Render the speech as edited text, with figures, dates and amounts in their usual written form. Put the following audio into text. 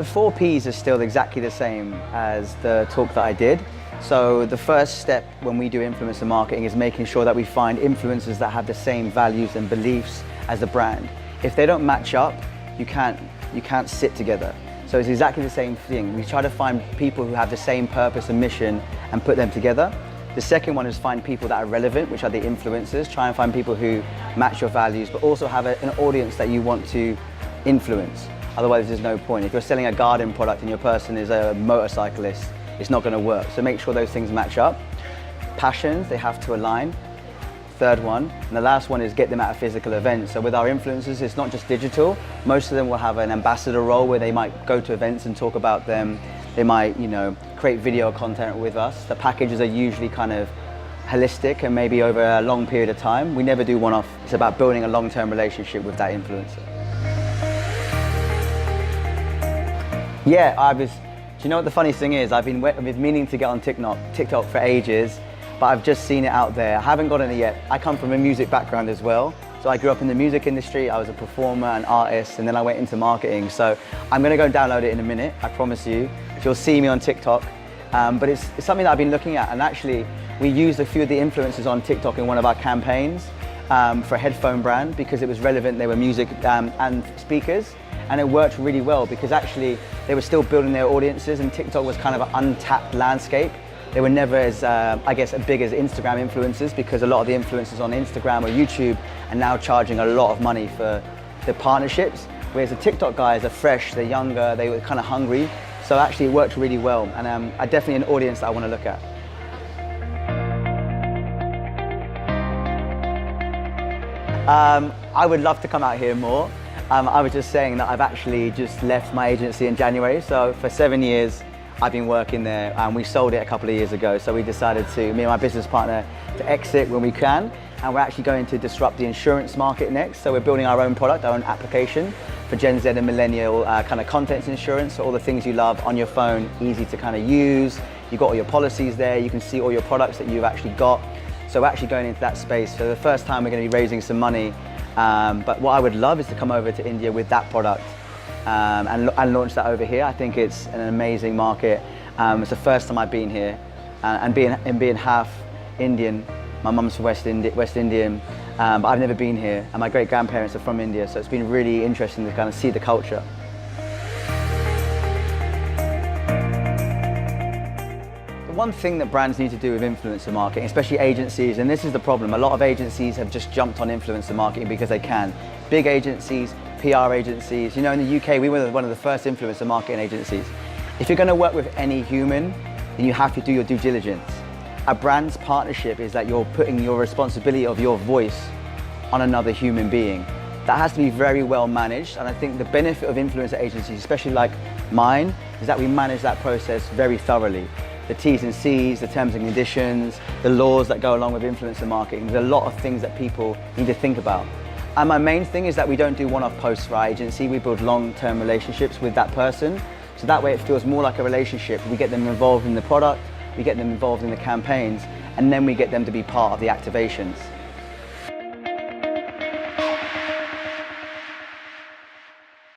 four Ps are still exactly the same as the talk that I did. So the first step when we do influencer marketing is making sure that we find influencers that have the same values and beliefs as the brand. If they don't match up, you can't sit together. So it's exactly the same thing. We try to find people who have the same purpose and mission and put them together. The second one is find people that are relevant, which are the influencers. Try and find people who match your values, but also have an audience that you want to influence. Otherwise, there's no point. If you're selling a garden product and your person is a motorcyclist, it's not going to work. So make sure those things match up. Passions, they have to align. Third one, and the last one is get them at a physical event. So with our influencers, it's not just digital. Most of them will have an ambassador role where they might go to events and talk about them. They might, create video content with us. The packages are usually kind of holistic and maybe over a long period of time. We never do one-off. It's about building a long-term relationship with that influencer. Yeah, do you know what the funny thing is? I've been meaning to get on TikTok for ages, but I've just seen it out there. I haven't gotten it yet. I come from a music background as well. So I grew up in the music industry. I was a performer, an artist, and then I went into marketing. So I'm gonna go download it in a minute, I promise you. You'll see me on TikTok. But it's something that I've been looking at, and actually we used a few of the influencers on TikTok in one of our campaigns for a headphone brand because it was relevant. They were music and speakers. And it worked really well because actually they were still building their audiences, and TikTok was kind of an untapped landscape. They were never as, as big as Instagram influencers because a lot of the influencers on Instagram or YouTube are now charging a lot of money for the partnerships, whereas the TikTok guys are fresh, they're younger, they were kind of hungry. So actually it worked really well, and I definitely an audience that I want to look at. I would love to come out here more. I was just saying that I've actually just left my agency in January. So for 7 years, I've been working there, and we sold it a couple of years ago. So we decided to, me and my business partner, to exit when we can. And we're actually going to disrupt the insurance market next. So we're building our own product, our own application for Gen Z and millennial kind of contents insurance. So all the things you love on your phone, easy to kind of use. You've got all your policies there. You can see all your products that you've actually got. So we're actually going into that space. For the first time, we're going to be raising some money. But what I would love is to come over to India with that product and launch that over here. I think it's an amazing market. It's the first time I've been here, and being half Indian. My mum's from West Indian, but I've never been here, and my great-grandparents are from India, so it's been really interesting to kind of see the culture. One thing that brands need to do with influencer marketing, especially agencies, and this is the problem, a lot of agencies have just jumped on influencer marketing because they can. Big agencies, PR agencies, in the UK we were one of the first influencer marketing agencies. If you're going to work with any human, then you have to do your due diligence. A brand's partnership is that you're putting your responsibility of your voice on another human being. That has to be very well managed, and I think the benefit of influencer agencies, especially like mine, is that we manage that process very thoroughly. The T's and C's, the terms and conditions, the laws that go along with influencer marketing. There's a lot of things that people need to think about. And my main thing is that we don't do one-off posts for our agency. We build long-term relationships with that person. So that way it feels more like a relationship. We get them involved in the product, we get them involved in the campaigns, and then we get them to be part of the activations.